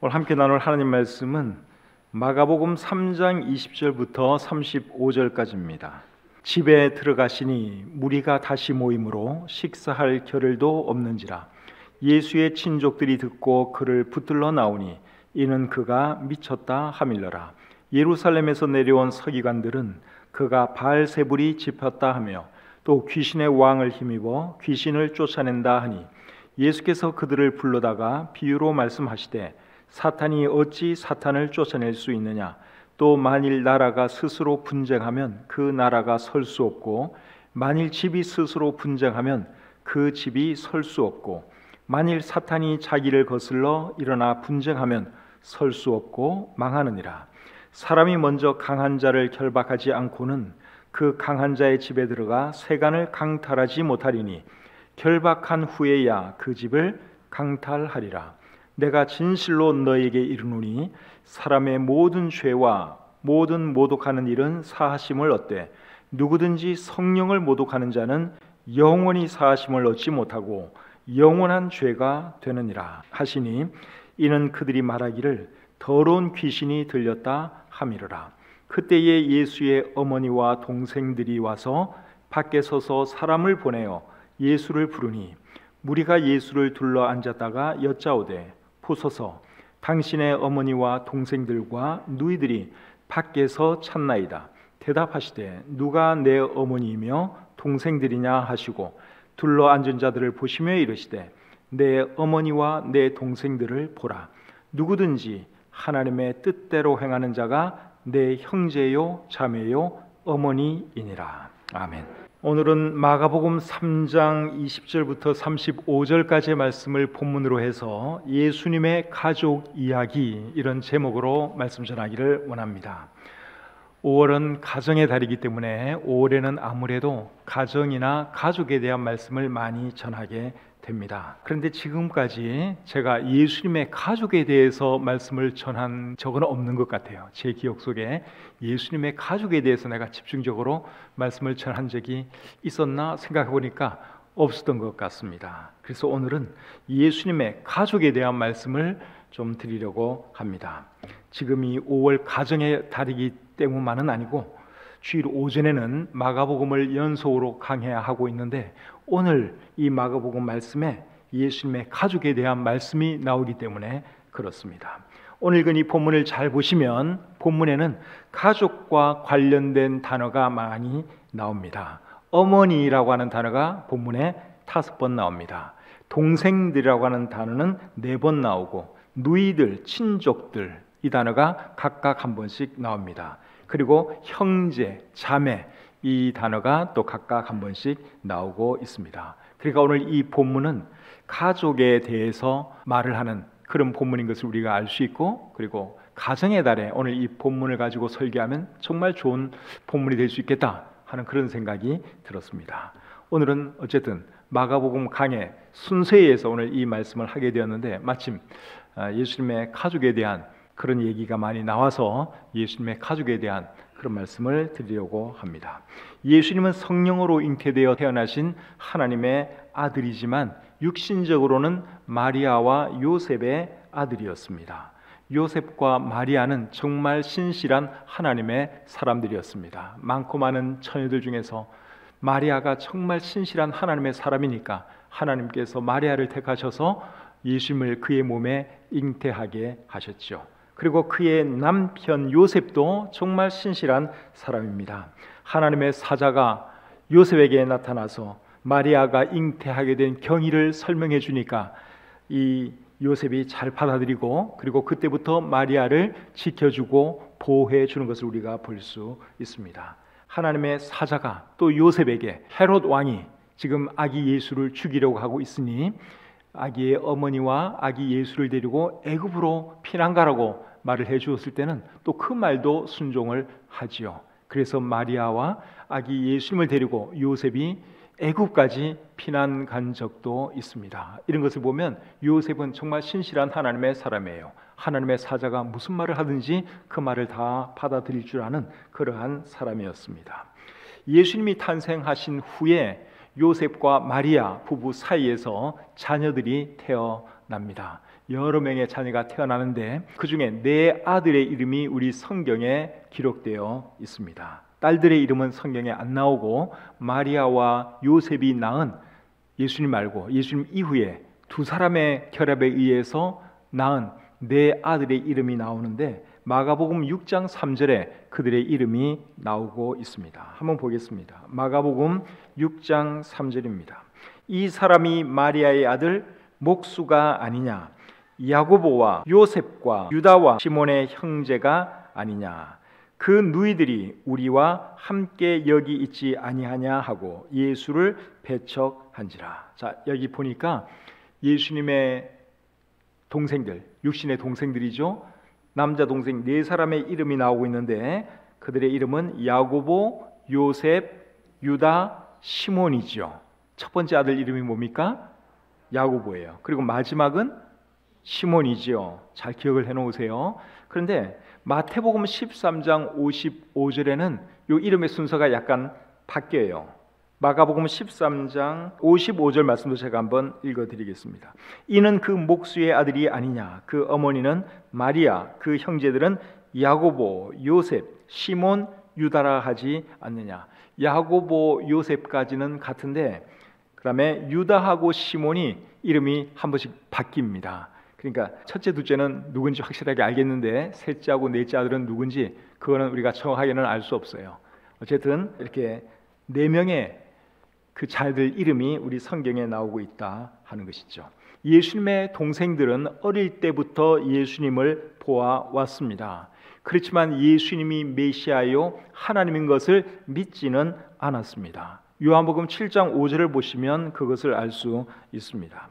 오늘 함께 나눌 하나님 말씀은 마가복음 3장 20절부터 35절까지입니다. 집에 들어가시니 무리가 다시 모이므로 식사할 겨를도 없는지라. 예수의 친족들이 듣고 그를 붙들러 나오니 이는 그가 미쳤다 하밀러라. 예루살렘에서 내려온 서기관들은 그가 바알세불이 짚었다 하며 또 귀신의 왕을 힘입어 귀신을 쫓아낸다 하니 예수께서 그들을 불러다가 비유로 말씀하시되 사탄이 어찌 사탄을 쫓아낼 수 있느냐. 또 만일 나라가 스스로 분쟁하면 그 나라가 설 수 없고 만일 집이 스스로 분쟁하면 그 집이 설 수 없고 만일 사탄이 자기를 거슬러 일어나 분쟁하면 설 수 없고 망하느니라. 사람이 먼저 강한 자를 결박하지 않고는 그 강한 자의 집에 들어가 세간을 강탈하지 못하리니 결박한 후에야 그 집을 강탈하리라. 내가 진실로 너에게 이르노니 사람의 모든 죄와 모든 모독하는 일은 사하심을 얻되 누구든지 성령을 모독하는 자는 영원히 사하심을 얻지 못하고 영원한 죄가 되느니라 하시니 이는 그들이 말하기를 더러운 귀신이 들렸다 함이로라. 그때에 예수의 어머니와 동생들이 와서 밖에 서서 사람을 보내어 예수를 부르니 무리가 예수를 둘러 앉았다가 여짜오되 보소서 당신의 어머니와 동생들과 누이들이 밖에서 찾나이다. 대답하시되 누가 내 어머니이며 동생들이냐 하시고 둘러 앉은 자들을 보시며 이르시되 내 어머니와 내 동생들을 보라. 누구든지 하나님의 뜻대로 행하는 자가 내 형제요 자매요 어머니이니라. 아멘. 오늘은 마가복음 3장 20절부터 35절까지의 말씀을 본문으로 해서 예수님의 가족 이야기 이런 제목으로 말씀 전하기를 원합니다. 5월은 가정의 달이기 때문에 5월에는 아무래도 가정이나 가족에 대한 말씀을 많이 전하게 됩니다. 그런데 지금까지 제가 예수님의 가족에 대해서 말씀을 전한 적은 없는 것 같아요. 제 기억 속에 예수님의 가족에 대해서 내가 집중적으로 말씀을 전한 적이 있었나 생각해 보니까 없었던 것 같습니다. 그래서 오늘은 예수님의 가족에 대한 말씀을 좀 드리려고 합니다. 지금 이 5월 가정의 달이기 때문만은 아니고 주일 오전에는 마가복음을 연속으로 강해야 하고 있는데 오늘 이 마가복음 말씀에 예수님의 가족에 대한 말씀이 나오기 때문에 그렇습니다. 오늘 읽은 이 본문을 잘 보시면 본문에는 가족과 관련된 단어가 많이 나옵니다. 어머니라고 하는 단어가 본문에 5번 나옵니다. 동생들이라고 하는 단어는 4번 나오고 누이들, 친족들 이 단어가 각각 한 번씩 나옵니다. 그리고 형제, 자매 이 단어가 또 각각 한 번씩 나오고 있습니다. 그러니까 오늘 이 본문은 가족에 대해서 말을 하는 그런 본문인 것을 우리가 알 수 있고 그리고 가정의 달에 오늘 이 본문을 가지고 설교하면 정말 좋은 본문이 될 수 있겠다 하는 그런 생각이 들었습니다. 오늘은 어쨌든 마가복음 강의 순서에 의해서 오늘 이 말씀을 하게 되었는데 마침 예수님의 가족에 대한 그런 얘기가 많이 나와서 예수님의 가족에 대한 그런 말씀을 드리려고 합니다. 예수님은 성령으로 잉태되어 태어나신 하나님의 아들이지만 육신적으로는 마리아와 요셉의 아들이었습니다. 요셉과 마리아는 정말 신실한 하나님의 사람들이었습니다. 많고 많은 처녀들 중에서 마리아가 정말 신실한 하나님의 사람이니까 하나님께서 마리아를 택하셔서 예수님을 그의 몸에 잉태하게 하셨죠. 그리고 그의 남편 요셉도 정말 신실한 사람입니다. 하나님의 사자가 요셉에게 나타나서 마리아가 잉태하게 된 경위를 설명해 주니까 이 요셉이 잘 받아들이고 그리고 그때부터 마리아를 지켜주고 보호해 주는 것을 우리가 볼 수 있습니다. 하나님의 사자가 또 요셉에게 헤롯 왕이 지금 아기 예수를 죽이려고 하고 있으니 아기의 어머니와 아기 예수를 데리고 애굽으로 피난 가라고 말을 해 주었을 때는 또 그 말도 순종을 하지요. 그래서 마리아와 아기 예수님을 데리고 요셉이 애굽까지 피난 간 적도 있습니다. 이런 것을 보면 요셉은 정말 신실한 하나님의 사람이에요. 하나님의 사자가 무슨 말을 하든지 그 말을 다 받아들일 줄 아는 그러한 사람이었습니다. 예수님이 탄생하신 후에 요셉과 마리아 부부 사이에서 자녀들이 태어납니다. 여러 명의 자녀가 태어나는데 그 중에 네 아들의 이름이 우리 성경에 기록되어 있습니다. 딸들의 이름은 성경에 안 나오고 마리아와 요셉이 낳은 예수님 말고 예수님 이후에 두 사람의 결합에 의해서 낳은 네 아들의 이름이 나오는데 마가복음 6장 3절에 그들의 이름이 나오고 있습니다. 한번 보겠습니다. 마가복음 6장 3절입니다. 이 사람이 마리아의 아들 목수가 아니냐, 야고보와 요셉과 유다와 시몬의 형제가 아니냐, 그 누이들이 우리와 함께 여기 있지 아니하냐 하고 예수를 배척한지라. 자, 여기 보니까 예수님의 동생들, 육신의 동생들이죠. 남자 동생 네 사람의 이름이 나오고 있는데 그들의 이름은 야고보, 요셉, 유다, 시몬이죠. 첫 번째 아들 이름이 뭡니까? 야고보예요. 그리고 마지막은 시몬이죠. 잘 기억을 해놓으세요. 그런데 마태복음 13장 55절에는 이 이름의 순서가 약간 바뀌어요. 마가복음 13장 55절 말씀도 제가 한번 읽어드리겠습니다. 이는 그 목수의 아들이 아니냐, 그 어머니는 마리아, 그 형제들은 야고보, 요셉, 시몬, 유다라 하지 않느냐. 야고보, 요셉까지는 같은데 그 다음에 유다하고 시몬이 이름이 한 번씩 바뀝니다. 그러니까 첫째, 둘째는 누군지 확실하게 알겠는데 셋째하고 넷째 아들은 누군지 그거는 우리가 정확하게는 알 수 없어요. 어쨌든 이렇게 네 명의 그 자녀들 이름이 우리 성경에 나오고 있다 하는 것이죠. 예수님의 동생들은 어릴 때부터 예수님을 보아왔습니다. 그렇지만 예수님이 메시아요 하나님인 것을 믿지는 않았습니다. 요한복음 7장 5절을 보시면 그것을 알 수 있습니다.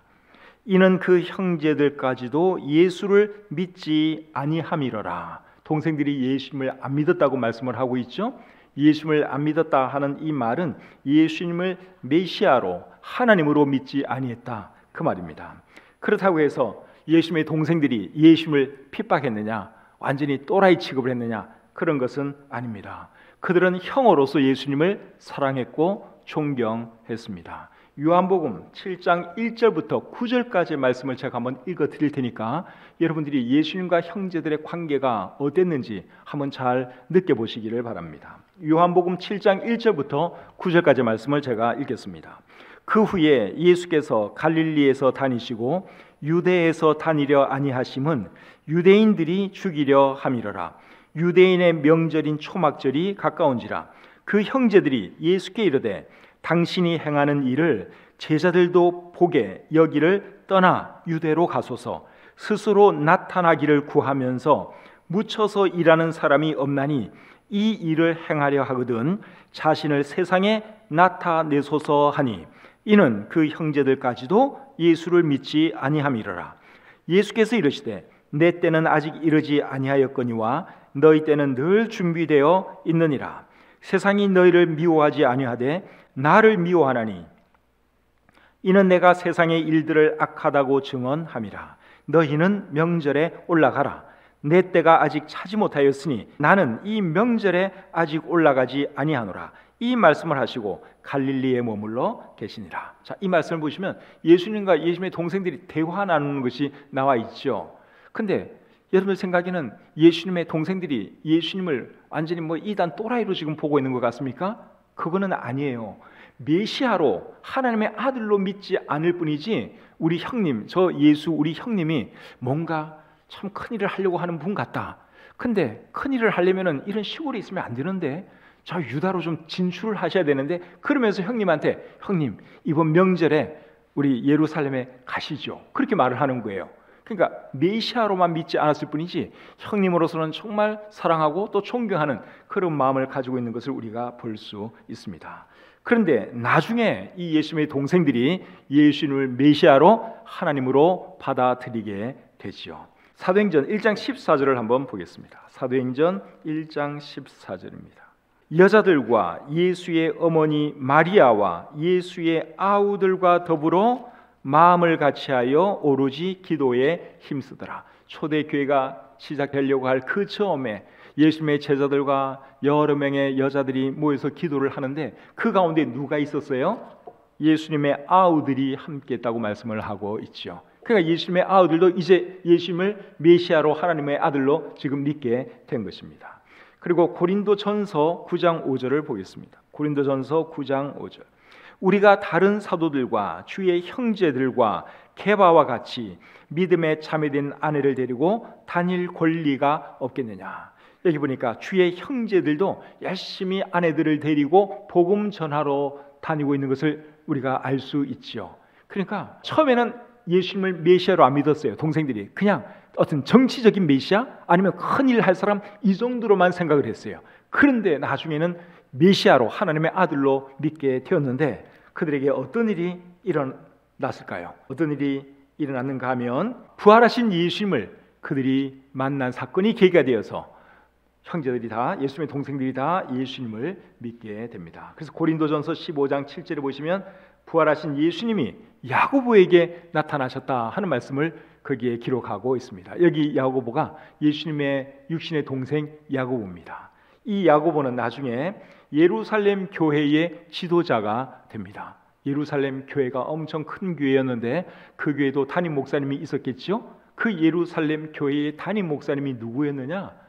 이는 그 형제들까지도 예수를 믿지 아니함이로라. 동생들이 예수님을 안 믿었다고 말씀을 하고 있죠. 예수님을 안 믿었다 하는 이 말은 예수님을 메시아로 하나님으로 믿지 아니했다 그 말입니다. 그렇다고 해서 예수님의 동생들이 예수님을 핍박했느냐, 완전히 또라이 취급을 했느냐, 그런 것은 아닙니다. 그들은 형으로서 예수님을 사랑했고 존경했습니다. 요한복음 7장 1절부터 9절까지의 말씀을 제가 한번 읽어 드릴 테니까 여러분들이 예수님과 형제들의 관계가 어땠는지 한번 잘 느껴보시기를 바랍니다. 요한복음 7장 1절부터 9절까지의 말씀을 제가 읽겠습니다. 그 후에 예수께서 갈릴리에서 다니시고 유대에서 다니려 아니하심은 유대인들이 죽이려 함이로라. 유대인의 명절인 초막절이 가까운지라. 그 형제들이 예수께 이르되 당신이 행하는 일을 제자들도 보게 여기를 떠나 유대로 가소서. 스스로 나타나기를 구하면서 묻혀서 일하는 사람이 없나니 이 일을 행하려 하거든 자신을 세상에 나타내소서 하니, 이는 그 형제들까지도 예수를 믿지 아니함이로라. 예수께서 이르시되 내 때는 아직 이르지 아니하였거니와 너희 때는 늘 준비되어 있느니라. 세상이 너희를 미워하지 아니하되 나를 미워하나니 이는 내가 세상의 일들을 악하다고 증언함이라. 너희는 명절에 올라가라. 내 때가 아직 차지 못하였으니 나는 이 명절에 아직 올라가지 아니하노라. 이 말씀을 하시고 갈릴리에 머물러 계시니라. 자, 이 말씀을 보시면 예수님과 예수님의 동생들이 대화 나누는 것이 나와 있죠. 근데 여러분 생각에는 예수님의 동생들이 예수님을 완전히 이단 또라이로 지금 보고 있는 것 같습니까? 그거는 아니에요. 메시아로 하나님의 아들로 믿지 않을 뿐이지 우리 형님, 저 예수 우리 형님이 뭔가 참 큰일을 하려고 하는 분 같다. 근데 큰일을 하려면은 이런 시골에 있으면 안 되는데 자 유다로 좀 진출을 하셔야 되는데, 그러면서 형님한테 형님 이번 명절에 우리 예루살렘에 가시죠. 그렇게 말을 하는 거예요. 그러니까 메시아로만 믿지 않았을 뿐이지 형님으로서는 정말 사랑하고 또 존경하는 그런 마음을 가지고 있는 것을 우리가 볼 수 있습니다. 그런데 나중에 이 예수님의 동생들이 예수님을 메시아로 하나님으로 받아들이게 되지요. 사도행전 1장 14절을 한번 보겠습니다. 사도행전 1장 14절입니다. 여자들과 예수의 어머니 마리아와 예수의 아우들과 더불어 마음을 같이하여 오로지 기도에 힘쓰더라. 초대교회가 시작되려고 할 그 처음에 예수님의 제자들과 여러 명의 여자들이 모여서 기도를 하는데 그 가운데 누가 있었어요? 예수님의 아우들이 함께 했다고 말씀을 하고 있죠. 그러니까 예수님의 아우들도 이제 예수님을 메시아로 하나님의 아들로 지금 믿게 된 것입니다. 그리고 고린도전서 9장 5절을 보겠습니다. 고린도전서 9장 5절. 우리가 다른 사도들과 주의 형제들과 게바와 같이 믿음에 참여된 아내를 데리고 다닐 권리가 없겠느냐. 여기 보니까 주의 형제들도 열심히 아내들을 데리고 복음 전하러 다니고 있는 것을 우리가 알 수 있지요. 그러니까 처음에는 예수님을 메시아로 안 믿었어요. 동생들이 그냥 어떤 정치적인 메시아 아니면 큰일 할 사람 이 정도로만 생각을 했어요. 그런데 나중에는 메시아로 하나님의 아들로 믿게 되었는데 그들에게 어떤 일이 일어났을까요? 어떤 일이 일어났는가 하면 부활하신 예수님을 그들이 만난 사건이 계기가 되어서 형제들이 다 예수님의 동생들이 다 예수님을 믿게 됩니다. 그래서 고린도전서 15장 7절에 보시면 부활하신 예수님이 야고보에게 나타나셨다 하는 말씀을 거기에 기록하고 있습니다. 여기 야고보가 예수님의 육신의 동생 야고보입니다. 이 야고보는 나중에 예루살렘 교회의 지도자가 됩니다. 예루살렘 교회가 엄청 큰 교회였는데 그 교회도 담임 목사님이 있었겠죠. 그 예루살렘 교회의 담임 목사님이 누구였느냐?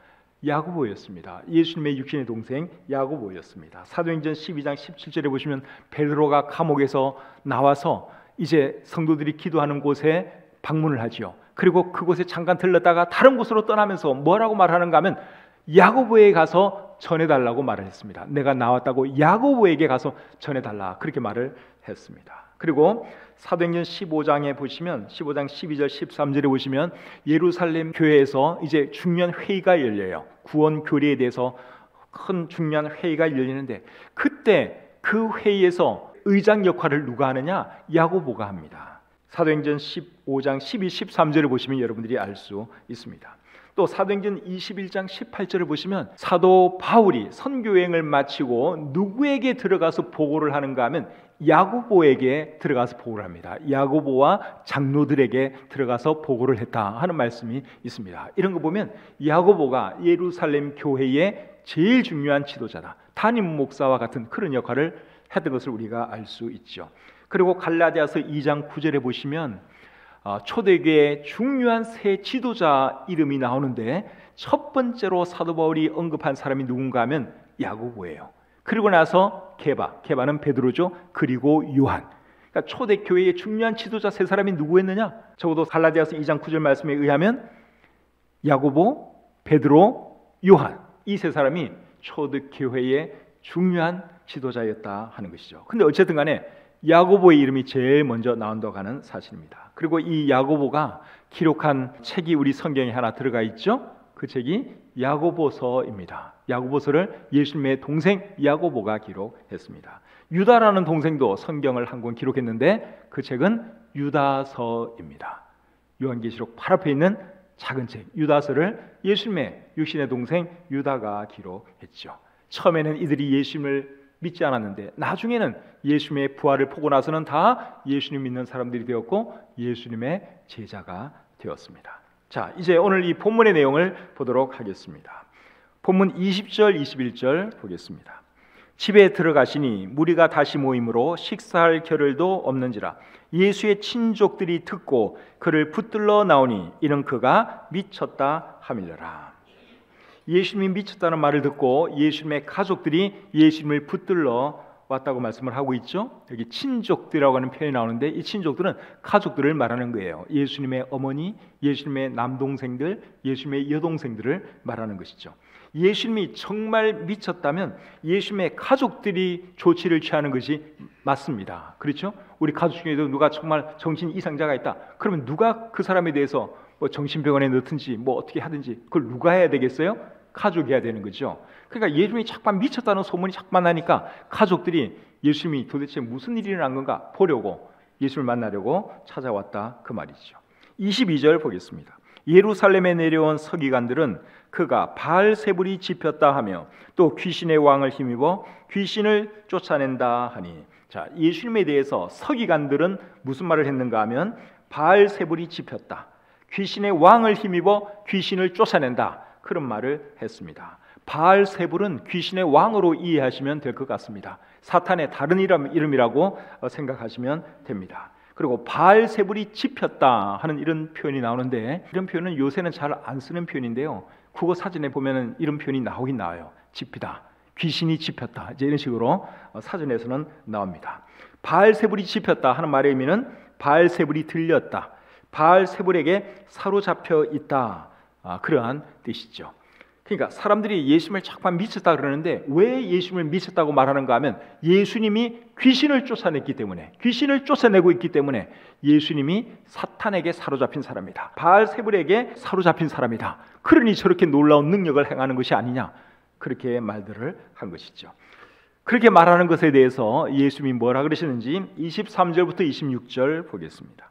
야고보였습니다. 예수님의 육신의 동생 야고보였습니다. 사도행전 12장 17절에 보시면 베드로가 감옥에서 나와서 이제 성도들이 기도하는 곳에 방문을 하지요. 그리고 그곳에 잠깐 들렀다가 다른 곳으로 떠나면서 뭐라고 말하는가 하면 야고보에 가서 전해달라고 말을 했습니다. 내가 나왔다고 야고보에게 가서 전해달라 그렇게 말을 했습니다. 그리고 사도행전 15장에 보시면 15장 12절 13절에 보시면 예루살렘 교회에서 이제 중요한 회의가 열려요. 구원 교리에 대해서 큰 중요한 회의가 열리는데 그때 그 회의에서 의장 역할을 누가 하느냐? 야고보가 합니다. 사도행전 15장 12, 13절을 보시면 여러분들이 알 수 있습니다. 또 사도행전 21장 18절을 보시면 사도 바울이 선교여행을 마치고 누구에게 들어가서 보고를 하는가 하면 야고보에게 들어가서 보고를 합니다. 야고보와 장로들에게 들어가서 보고를 했다 하는 말씀이 있습니다. 이런 거 보면 야고보가 예루살렘 교회의 제일 중요한 지도자다. 담임 목사와 같은 그런 역할을 했던 것을 우리가 알 수 있죠. 그리고 갈라디아서 2장 9절에 보시면 초대교회의 중요한 세 지도자 이름이 나오는데 첫 번째로 사도 바울이 언급한 사람이 누군가 하면 야고보예요. 그리고 나서 게바는 베드로죠. 그리고 요한. 그러니까 초대교회의 중요한 지도자 세 사람이 누구였느냐? 적어도 갈라디아서 2장 9절 말씀에 의하면 야고보, 베드로, 요한 이 세 사람이 초대교회의 중요한 지도자였다 하는 것이죠. 근데 어쨌든 간에 야고보의 이름이 제일 먼저 나온다고 하는 사실입니다. 그리고 이 야고보가 기록한 책이 우리 성경에 하나 들어가 있죠. 그 책이 야고보서입니다. 야고보서를 예수님의 동생 야고보가 기록했습니다. 유다라는 동생도 성경을 한 권 기록했는데 그 책은 유다서입니다. 요한계시록 8앞에 있는 작은 책 유다서를 예수님의 육신의 동생 유다가 기록했죠. 처음에는 이들이 예수님을 믿지 않았는데 나중에는 예수님의 부활을 보고 나서는 다 예수님 믿는 사람들이 되었고 예수님의 제자가 되었습니다. 자, 이제 오늘 이 본문의 내용을 보도록 하겠습니다. 본문 20절 21절 보겠습니다. 집에 들어가시니 무리가 다시 모임으로 식사할 겨를도 없는지라 예수의 친족들이 듣고 그를 붙들러 나오니 이는 그가 미쳤다 함이러라. 예수님이 미쳤다는 말을 듣고 예수님의 가족들이 예수님을 붙들러 왔다고 말씀을 하고 있죠. 여기 친족들이라고 하는 표현이 나오는데 이 친족들은 가족들을 말하는 거예요. 예수님의 어머니, 예수님의 남동생들, 예수님의 여동생들을 말하는 것이죠. 예수님이 정말 미쳤다면 예수님의 가족들이 조치를 취하는 것이 맞습니다. 그렇죠? 우리 가족 중에도 누가 정말 정신 이상자가 있다. 그러면 누가 그 사람에 대해서 뭐 정신병원에 넣든지 뭐 어떻게 하든지 그걸 누가 해야 되겠어요? 가족이 해야 되는 거죠. 그러니까 예수님이 잠깐 미쳤다는 소문이 잠깐 나니까 가족들이 예수님이 도대체 무슨 일이 일어난 건가 보려고 예수님을 만나려고 찾아왔다 그 말이죠. 22절 보겠습니다. 예루살렘에 내려온 서기관들은 그가 바알세불이 집혔다 하며 또 귀신의 왕을 힘입어 귀신을 쫓아낸다 하니, 자, 예수님에 대해서 서기관들은 무슨 말을 했는가 하면 바알세불이 집혔다, 귀신의 왕을 힘입어 귀신을 쫓아낸다, 그런 말을 했습니다. 바알세불은 귀신의 왕으로 이해하시면 될 것 같습니다. 사탄의 다른 이름이라고 생각하시면 됩니다. 그리고 바알세불이 짚혔다 하는 이런 표현이 나오는데, 이런 표현은 요새는 잘 안 쓰는 표현인데요, 국어 사전에 보면은 이런 표현이 나오긴 나와요. 짚히다, 귀신이 짚혔다, 이제 이런 식으로 사전에서는 나옵니다. 바알세불이 짚혔다 하는 말의 의미는 바알세불이 들렸다, 바알세불에게 사로잡혀 있다, 그러한 뜻이죠. 그러니까 사람들이 예수님을 자꾸 미쳤다 그러는데, 왜 예수님을 미쳤다고 말하는가 하면, 예수님이 귀신을 쫓아냈기 때문에, 귀신을 쫓아내고 있기 때문에 예수님이 사탄에게 사로잡힌 사람이다, 바알세불에게 사로잡힌 사람이다, 그러니 저렇게 놀라운 능력을 행하는 것이 아니냐, 그렇게 말들을 한 것이죠. 그렇게 말하는 것에 대해서 예수님이 뭐라 그러시는지 23절부터 26절 보겠습니다.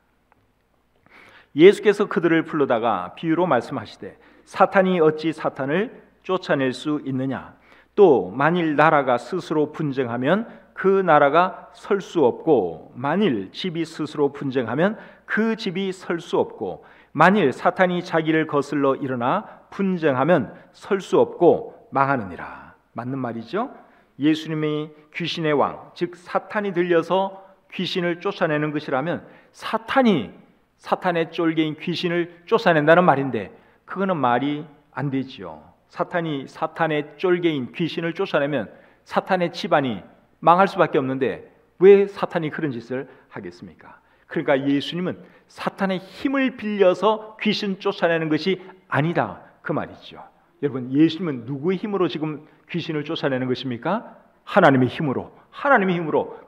예수께서 그들을 불러다가 비유로 말씀하시되, 사탄이 어찌 사탄을 쫓아낼 수 있느냐? 또 만일 나라가 스스로 분쟁하면 그 나라가 설 수 없고, 만일 집이 스스로 분쟁하면 그 집이 설 수 없고, 만일 사탄이 자기를 거슬러 일어나 분쟁하면 설 수 없고 망하느니라. 맞는 말이죠. 예수님이 귀신의 왕, 즉 사탄이 들려서 귀신을 쫓아내는 것이라면, 사탄의 쫄개인 귀신을 쫓아낸다는 말인데, 그거는 말이 안 되지요. 사탄이 사탄의 쫄개인 귀신을 쫓아내면 사탄의 집안이 망할 수밖에 없는데, 왜 사탄이 그런 짓을 하겠습니까? 그러니까 예수님은 사탄의 힘을 빌려서 귀신 쫓아내는 것이 아니다, 그 말이죠. 여러분, 예수님은 누구의 힘으로 지금 귀신을 쫓아내는 것입니까? 하나님의 힘으로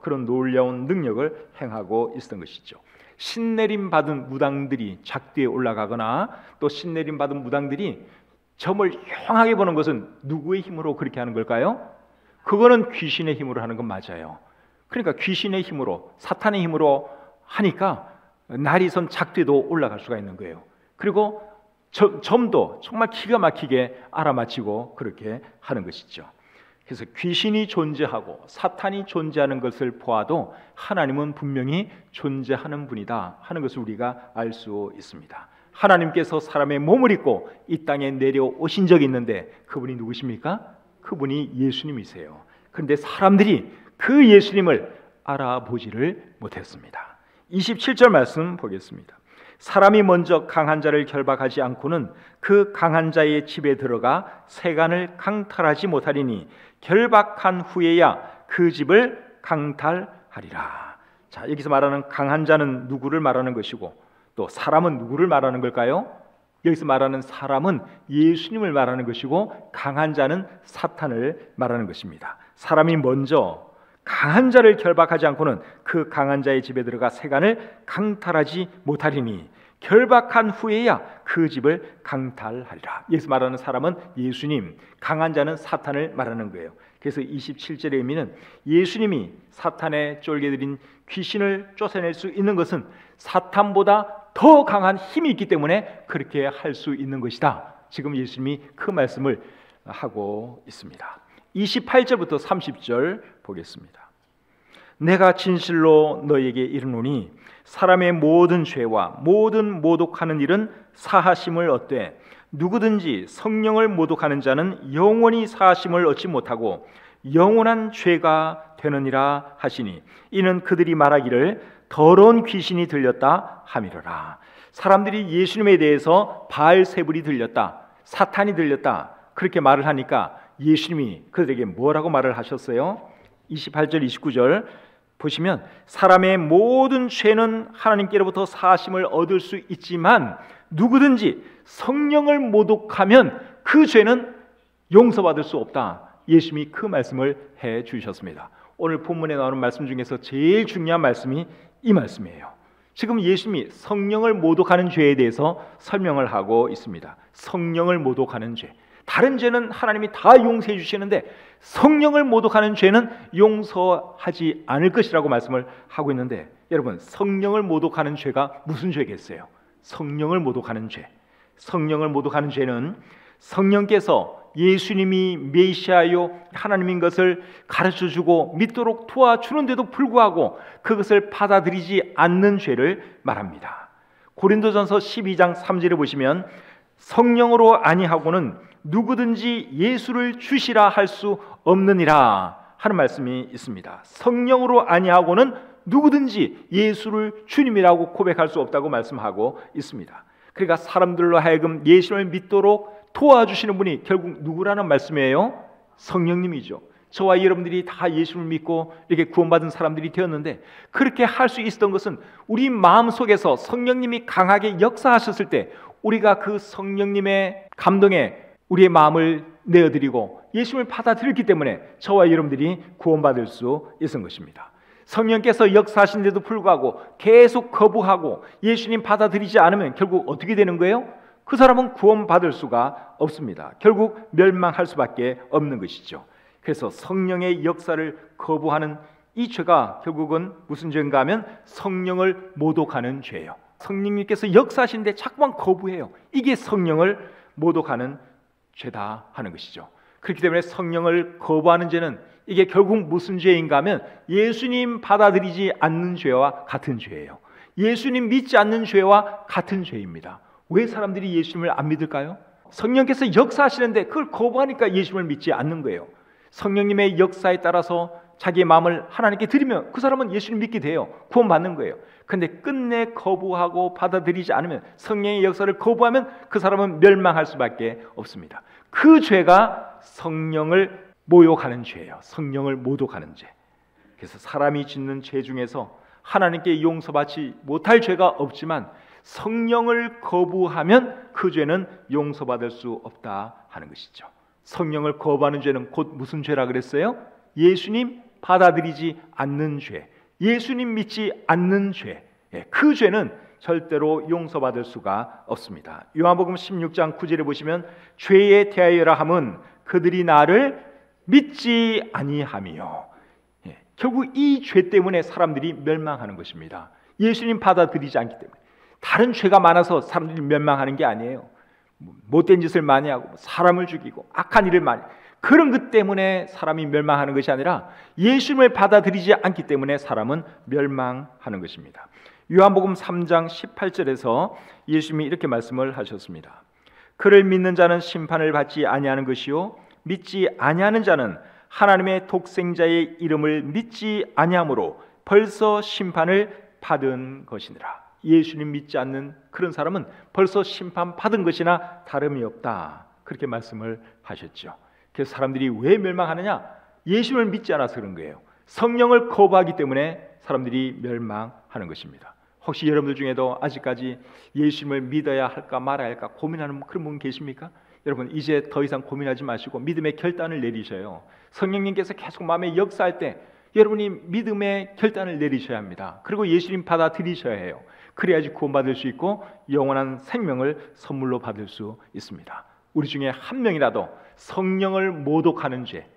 그런 놀라운 능력을 행하고 있었던 것이죠. 신내림 받은 무당들이 작두에 올라가거나, 또 신내림 받은 무당들이 점을 형하게 보는 것은 누구의 힘으로 그렇게 하는 걸까요? 그거는 귀신의 힘으로 하는 건 맞아요. 그러니까 귀신의 힘으로, 사탄의 힘으로 하니까 날이 선 작두에도 올라갈 수가 있는 거예요. 그리고 점도 정말 기가 막히게 알아맞히고 그렇게 하는 것이죠. 그래서 귀신이 존재하고 사탄이 존재하는 것을 보아도 하나님은 분명히 존재하는 분이다 하는 것을 우리가 알 수 있습니다. 하나님께서 사람의 몸을 입고 이 땅에 내려오신 적이 있는데, 그분이 누구십니까? 그분이 예수님이세요. 그런데 사람들이 그 예수님을 알아보지를 못했습니다. 27절 말씀 보겠습니다. 사람이 먼저 강한 자를 결박하지 않고는 그 강한 자의 집에 들어가 세간을 강탈하지 못하리니, 결박한 후에야 그 집을 강탈하리라. 자, 여기서 말하는 강한 자는 누구를 말하는 것이고, 또 사람은 누구를 말하는 걸까요? 여기서 말하는 사람은 예수님을 말하는 것이고, 강한 자는 사탄을 말하는 것입니다. 사람이 먼저 강한 자를 결박하지 않고는 그 강한 자의 집에 들어가 세간을 강탈하지 못하리니, 결박한 후에야 그 집을 강탈하리라. 여기서 말하는 사람은 예수님, 강한 자는 사탄을 말하는 거예요. 그래서 27절의 의미는, 예수님이 사탄의 쫄개들인 귀신을 쫓아낼 수 있는 것은 사탄보다 더 강한 힘이 있기 때문에 그렇게 할 수 있는 것이다. 지금 예수님이 그 말씀을 하고 있습니다. 28절부터 30절 보겠습니다. 내가 진실로 너에게 이르노니 사람의 모든 죄와 모든 모독하는 일은 사하심을 얻되, 누구든지 성령을 모독하는 자는 영원히 사하심을 얻지 못하고 영원한 죄가 되느니라 하시니, 이는 그들이 말하기를 더러운 귀신이 들렸다 함이로라. 사람들이 예수님에 대해서 바알세불이 들렸다, 사탄이 들렸다, 그렇게 말을 하니까 예수님이 그들에게 뭐라고 말을 하셨어요? 28절 29절 보시면, 사람의 모든 죄는 하나님께로부터 사하심을 얻을 수 있지만 누구든지 성령을 모독하면 그 죄는 용서받을 수 없다. 예수님이 그 말씀을 해 주셨습니다. 오늘 본문에 나오는 말씀 중에서 제일 중요한 말씀이 이 말씀이에요. 지금 예수님이 성령을 모독하는 죄에 대해서 설명을 하고 있습니다. 성령을 모독하는 죄, 다른 죄는 하나님이 다 용서해 주시는데 성령을 모독하는 죄는 용서하지 않을 것이라고 말씀을 하고 있는데, 여러분, 성령을 모독하는 죄가 무슨 죄겠어요? 성령을 모독하는 죄, 성령을 모독하는 죄는 성령께서 예수님이 메시아요 하나님인 것을 가르쳐주고 믿도록 도와주는데도 불구하고 그것을 받아들이지 않는 죄를 말합니다. 고린도전서 12장 3절에 보시면, 성령으로 아니하고는 누구든지 예수를 주시라 할 수 없느니라 하는 말씀이 있습니다. 성령으로 아니하고는 누구든지 예수를 주님이라고 고백할 수 없다고 말씀하고 있습니다. 그러니까 사람들로 하여금 예수를 믿도록 도와주시는 분이 결국 누구라는 말씀이에요? 성령님이죠. 저와 여러분들이 다 예수를 믿고 이렇게 구원받은 사람들이 되었는데, 그렇게 할 수 있었던 것은 우리 마음속에서 성령님이 강하게 역사하셨을 때 우리가 그 성령님의 감동에 우리의 마음을 내어드리고 예수를 받아들였기 때문에 저와 여러분들이 구원받을 수 있었던 것입니다. 성령께서 역사하신데도 불구하고 계속 거부하고 예수님 받아들이지 않으면 결국 어떻게 되는 거예요? 그 사람은 구원받을 수가 없습니다. 결국 멸망할 수밖에 없는 것이죠. 그래서 성령의 역사를 거부하는 이 죄가 결국은 무슨 죄인가 하면 성령을 모독하는 죄예요. 성령님께서 역사하시는데 자꾸만 거부해요. 이게 성령을 모독하는 죄다 하는 것이죠. 그렇기 때문에 성령을 거부하는 죄는 이게 결국 무슨 죄인가 하면 예수님 받아들이지 않는 죄와 같은 죄예요. 예수님 믿지 않는 죄와 같은 죄입니다. 왜 사람들이 예수님을 안 믿을까요? 성령께서 역사하시는데 그걸 거부하니까 예수님을 믿지 않는 거예요. 성령님의 역사에 따라서 자기의 마음을 하나님께 드리면 그 사람은 예수를 믿게 돼요. 구원받는 거예요. 그런데 끝내 거부하고 받아들이지 않으면, 성령의 역사를 거부하면 그 사람은 멸망할 수밖에 없습니다. 그 죄가 성령을 모욕하는 죄예요. 성령을 모독하는 죄. 그래서 사람이 짓는 죄 중에서 하나님께 용서받지 못할 죄가 없지만 성령을 거부하면 그 죄는 용서받을 수 없다 하는 것이죠. 성령을 거부하는 죄는 곧 무슨 죄라 그랬어요? 예수님 받아들이지 않는 죄, 예수님 믿지 않는 죄. 그 죄는 절대로 용서받을 수가 없습니다. 요한복음 16장 9절에 보시면 죄에 대하여라 함은 그들이 나를 믿지 아니하며, 결국 이 죄 때문에 사람들이 멸망하는 것입니다. 예수님 받아들이지 않기 때문에. 다른 죄가 많아서 사람들이 멸망하는 게 아니에요. 못된 짓을 많이 하고 사람을 죽이고 악한 일을 많이, 그런 것 때문에 사람이 멸망하는 것이 아니라 예수님을 받아들이지 않기 때문에 사람은 멸망하는 것입니다. 요한복음 3장 18절에서 예수님이 이렇게 말씀을 하셨습니다. 그를 믿는 자는 심판을 받지 아니하는 것이요 믿지 아니하는 자는 하나님의 독생자의 이름을 믿지 아니하므로 벌써 심판을 받은 것이니라. 예수님 믿지 않는 그런 사람은 벌써 심판받은 것이나 다름이 없다, 그렇게 말씀을 하셨죠. 그래서 사람들이 왜 멸망하느냐? 예수님을 믿지 않아서 그런 거예요. 성령을 거부하기 때문에 사람들이 멸망하는 것입니다. 혹시 여러분들 중에도 아직까지 예수님을 믿어야 할까 말아야 할까 고민하는 그런 분 계십니까? 여러분, 이제 더 이상 고민하지 마시고 믿음의 결단을 내리셔요. 성령님께서 계속 마음에 역사할 때 여러분이 믿음의 결단을 내리셔야 합니다. 그리고 예수님 받아들이셔야 해요. 그래야지 구원받을 수 있고 영원한 생명을 선물로 받을 수 있습니다. 우리 중에 한 명이라도 성령을 모독하는 죄,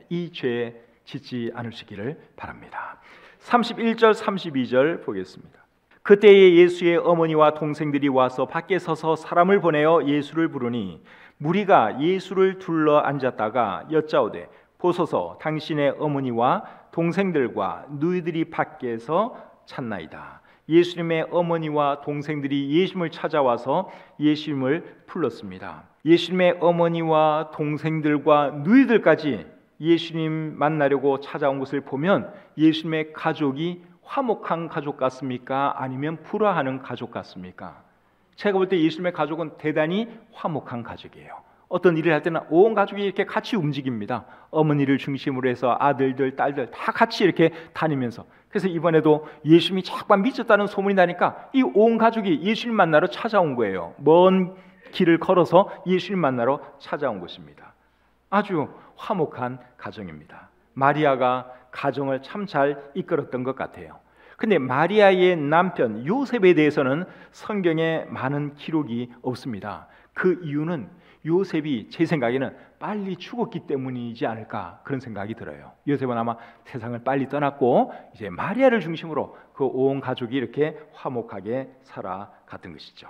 이 죄에 짓지 않으시기를 바랍니다. 31절 32절 보겠습니다. 그때에 예수의 어머니와 동생들이 와서 밖에 서서 사람을 보내어 예수를 부르니 무리가 예수를 둘러 앉았다가 여짜오되 보소서 당신의 어머니와 동생들과 누이들이 밖에서 찾나이다. 예수님의 어머니와 동생들이 예수님을 찾아와서 예수님을 불렀습니다. 예수님의 어머니와 동생들과 누이들까지 예수님 만나려고 찾아온 것을 보면 예수님의 가족이 화목한 가족 같습니까? 아니면 불화하는 가족 같습니까? 제가 볼 때 예수님의 가족은 대단히 화목한 가족이에요. 어떤 일을 할 때는 온 가족이 이렇게 같이 움직입니다. 어머니를 중심으로 해서 아들들, 딸들 다 같이 이렇게 다니면서, 그래서 이번에도 예수님이 잠깐 미쳤다는 소문이 나니까 이 온 가족이 예수님 만나러 찾아온 거예요. 먼 길을 걸어서 예수님 만나러 찾아온 것입니다. 아주 화목한 가정입니다. 마리아가 가정을 참 잘 이끌었던 것 같아요. 근데 마리아의 남편 요셉에 대해서는 성경에 많은 기록이 없습니다. 그 이유는 요셉이 제 생각에는 빨리 죽었기 때문이지 않을까, 그런 생각이 들어요. 요셉은 아마 세상을 빨리 떠났고 이제 마리아를 중심으로 그 온 가족이 이렇게 화목하게 살아갔던 것이죠.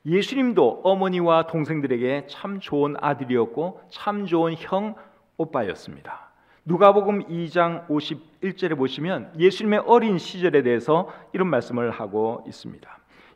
예수님도 어머니와 동생들에게 참 좋은 아들이었고 참 좋은 형 오빠였습니다. 누가복음 2장 51절에 보시면 예수님의 어린 시절에 대해서 이런 말씀을 하고 있습니다.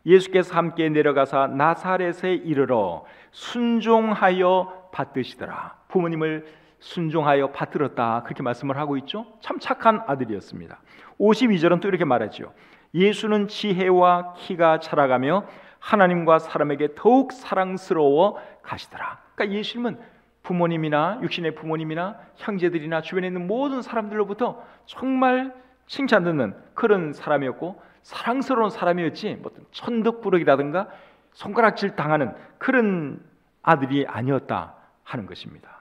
예수께서 함께 내려가사 나사렛에 이르러 순종하여 받드시더라. 부모님을 순종하여 받들었다, 그렇게 말씀을 하고 있죠. 참 착한 아들이었습니다. 52절은 또 이렇게 말하죠. 예수는 지혜와 키가 자라가며 하나님과 사람에게 더욱 사랑스러워 가시더라. 그러니까 예수님은 부모님이나 육신의 부모님이나 형제들이나 주변에 있는 모든 사람들로부터 정말 칭찬 듣는 그런 사람이었고 사랑스러운 사람이었지 뭐 천덕꾸러기라든가 손가락질 당하는 그런 아들이 아니었다 하는 것입니다.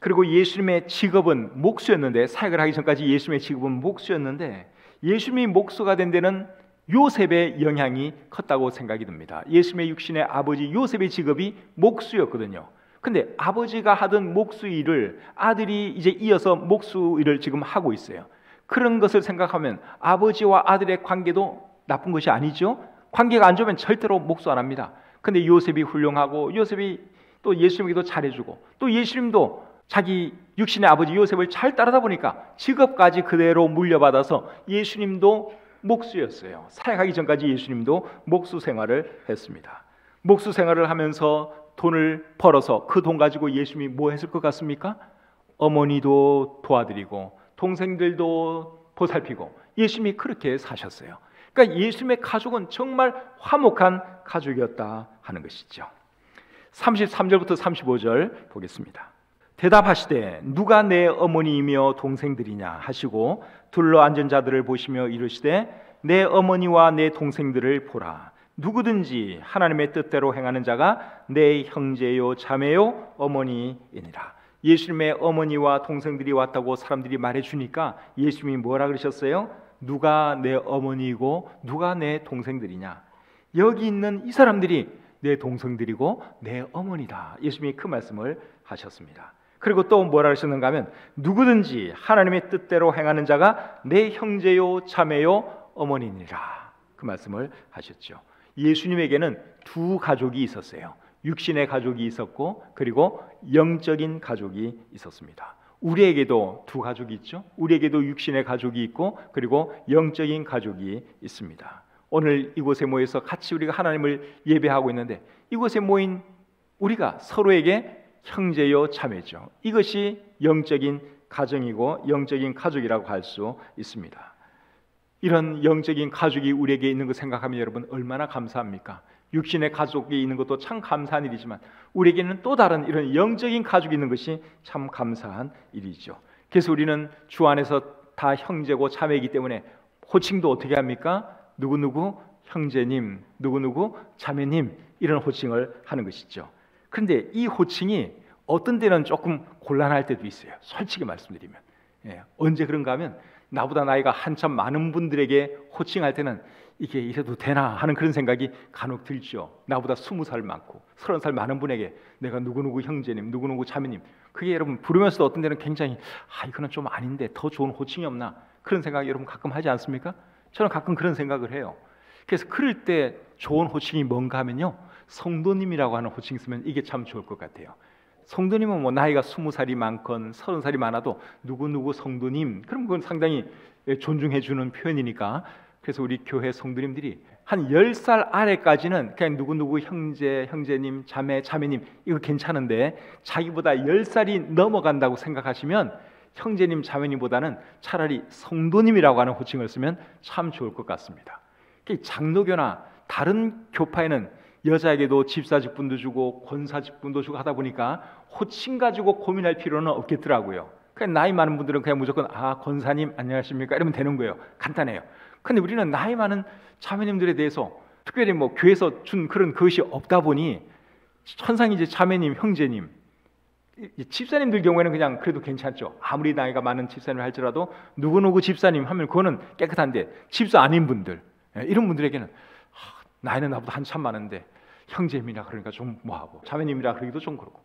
그리고 예수님의 직업은 목수였는데, 사역을 하기 전까지 예수님의 직업은 목수였는데, 예수님이 목수가 된 데는 요셉의 영향이 컸다고 생각이 듭니다. 예수님의 육신의 아버지 요셉의 직업이 목수였거든요. 근데 아버지가 하던 목수 일을 아들이 이제 이어서 목수 일을 지금 하고 있어요. 그런 것을 생각하면 아버지와 아들의 관계도 나쁜 것이 아니죠. 관계가 안 좋으면 절대로 목수 안 합니다. 근데 요셉이 훌륭하고 요셉이 또 예수님에게도 잘해주고 또 예수님도 자기 육신의 아버지 요셉을 잘 따르다 보니까 직업까지 그대로 물려받아서 예수님도 목수였어요. 사역하기 전까지 예수님도 목수 생활을 했습니다. 목수 생활을 하면서 돈을 벌어서 그 돈 가지고 예수님이 뭐 했을 것 같습니까? 어머니도 도와드리고 동생들도 보살피고 예수님이 그렇게 사셨어요. 그러니까 예수님의 가족은 정말 화목한 가족이었다 하는 것이죠. 33절부터 35절 보겠습니다. 대답하시되 누가 내 어머니이며 동생들이냐 하시고 둘러앉은 자들을 보시며 이르시되 내 어머니와 내 동생들을 보라. 누구든지 하나님의 뜻대로 행하는 자가 내 형제요 자매요 어머니이니라. 예수님의 어머니와 동생들이 왔다고 사람들이 말해주니까 예수님이 뭐라 그러셨어요? 누가 내 어머니이고 누가 내 동생들이냐? 여기 있는 이 사람들이 내 동생들이고 내 어머니다. 예수님이 그 말씀을 하셨습니다. 그리고 또 뭐라 하셨는가 하면 누구든지 하나님의 뜻대로 행하는 자가 내 형제요 자매요 어머니니라. 그 말씀을 하셨죠. 예수님에게는 두 가족이 있었어요. 육신의 가족이 있었고 그리고 영적인 가족이 있었습니다. 우리에게도 두 가족이 있죠. 우리에게도 육신의 가족이 있고 그리고 영적인 가족이 있습니다. 오늘 이곳에 모여서 같이 우리가 하나님을 예배하고 있는데 이곳에 모인 우리가 서로에게 형제요 자매죠. 이것이 영적인 가정이고 영적인 가족이라고 할 수 있습니다. 이런 영적인 가족이 우리에게 있는 거 생각하면 여러분 얼마나 감사합니까? 육신의 가족이 있는 것도 참 감사한 일이지만 우리에게는 또 다른 이런 영적인 가족이 있는 것이 참 감사한 일이죠. 그래서 우리는 주 안에서 다 형제고 자매이기 때문에 호칭도 어떻게 합니까? 누구누구 형제님, 누구누구 자매님, 이런 호칭을 하는 것이죠. 그런데 이 호칭이 어떤 때는 조금 곤란할 때도 있어요. 솔직히 말씀드리면 언제 그런가 하면 나보다 나이가 한참 많은 분들에게 호칭할 때는 이게 이래도 되나 하는 그런 생각이 간혹 들죠. 나보다 20살 많고 30살 많은 분에게 내가 누구누구 형제님, 누구누구 자매님, 그게 여러분 부르면서도 어떤 때는 굉장히 이거는 좀 아닌데 더 좋은 호칭이 없나, 그런 생각이 여러분 가끔 하지 않습니까? 저는 가끔 그런 생각을 해요. 그래서 그럴 때 좋은 호칭이 뭔가 하면요, 성도님이라고 하는 호칭 쓰면 이게 참 좋을 것 같아요. 성도님은 뭐 나이가 20살이 많건 30살이 많아도 누구누구 성도님, 그럼 그건 상당히 존중해 주는 표현이니까. 그래서 우리 교회 성도님들이 한 10살 아래까지는 그냥 누구누구 형제, 형제님, 자매, 자매님 이거 괜찮은데 자기보다 10살이 넘어간다고 생각하시면 형제님, 자매님보다는 차라리 성도님이라고 하는 호칭을 쓰면 참 좋을 것 같습니다. 장로교나 다른 교파에는 여자에게도 집사직분도 주고 권사직분도 주고 하다 보니까 호칭 가지고 고민할 필요는 없겠더라고요. 그냥 나이 많은 분들은 그냥 무조건 권사님 안녕하십니까 이러면 되는 거예요. 간단해요. 근데 우리는 나이 많은 자매님들에 대해서 특별히 뭐 교회에서 준 그런 것이 없다 보니 천상 이제 자매님, 형제님, 집사님들 경우에는 그냥 그래도 괜찮죠. 아무리 나이가 많은 집사님을 할지라도 누구누구 집사님 하면 그거는 깨끗한데 집사 아닌 분들, 이런 분들에게는 나이는 나보다 한참 많은데 형제님이라 그러니까 좀 뭐하고 자매님이라 그러기도 좀 그렇고,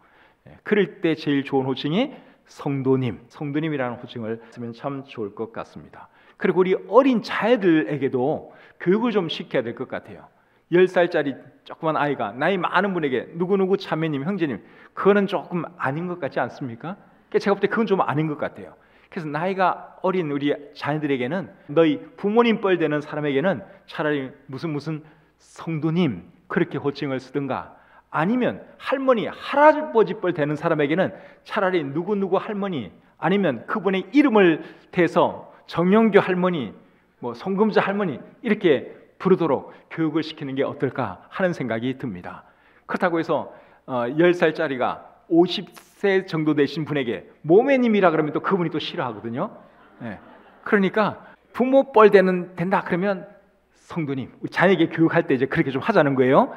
그럴 때 제일 좋은 호칭이 성도님, 성도님이라는 호칭을 쓰면 참 좋을 것 같습니다. 그리고 우리 어린 자애들에게도 교육을 좀 시켜야 될 것 같아요. 10살짜리 조그만 아이가 나이 많은 분에게 누구누구 자매님, 형제님, 그거는 조금 아닌 것 같지 않습니까? 제가 볼 때 그건 좀 아닌 것 같아요. 그래서 나이가 어린 우리 자녀들에게는 너희 부모님 뻘 되는 사람에게는 차라리 무슨 성도님 그렇게 호칭을 쓰든가, 아니면 할머니, 할아버지 뻘 되는 사람에게는 차라리 누구누구 할머니 아니면 그분의 이름을 대서 정영교 할머니, 송금자 할머니 이렇게 부르도록 교육을 시키는 게 어떨까 하는 생각이 듭니다. 그렇다고 해서 10살짜리가 50세 정도 되신 분에게 모매님이라 그러면 또 그분이 또 싫어하거든요. 그러니까 부모 뻘 된다 그러면 성도님, 자녀에게 교육할 때 이제 그렇게 좀 하자는 거예요.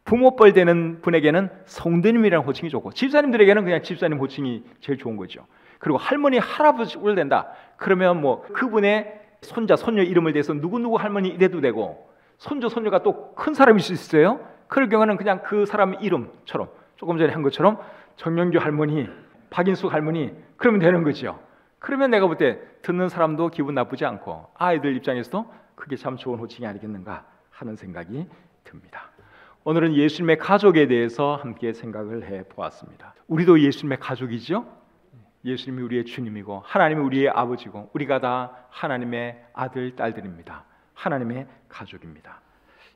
부모 뻘 되는 분에게는 성도님이라는 호칭이 좋고, 집사님들에게는 그냥 집사님 호칭이 제일 좋은 거죠. 그리고 할머니, 할아버지 뻘 된다 그러면 그분의 손자, 손녀 이름을 대서 누구누구 할머니 이래도 되고, 손주, 손녀가 또 큰 사람일 수 있어요. 그럴 경우는 그냥 그 사람 이름처럼 조금 전에 한 것처럼 정명규 할머니, 박인숙 할머니 그러면 되는 거죠. 그러면 내가 볼 때 듣는 사람도 기분 나쁘지 않고 아이들 입장에서도 그게 참 좋은 호칭이 아니겠는가 하는 생각이 듭니다. 오늘은 예수님의 가족에 대해서 함께 생각을 해보았습니다. 우리도 예수님의 가족이죠. 예수님이 우리의 주님이고 하나님이 우리의 아버지고 우리가 다 하나님의 아들, 딸들입니다. 하나님의 가족입니다.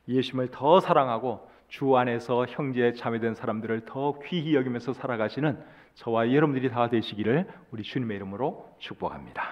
예수님을 더 사랑하고 주 안에서 형제 자매된 사람들을 더 귀히 여기면서 살아가시는 저와 여러분들이 다 되시기를 우리 주님의 이름으로 축복합니다.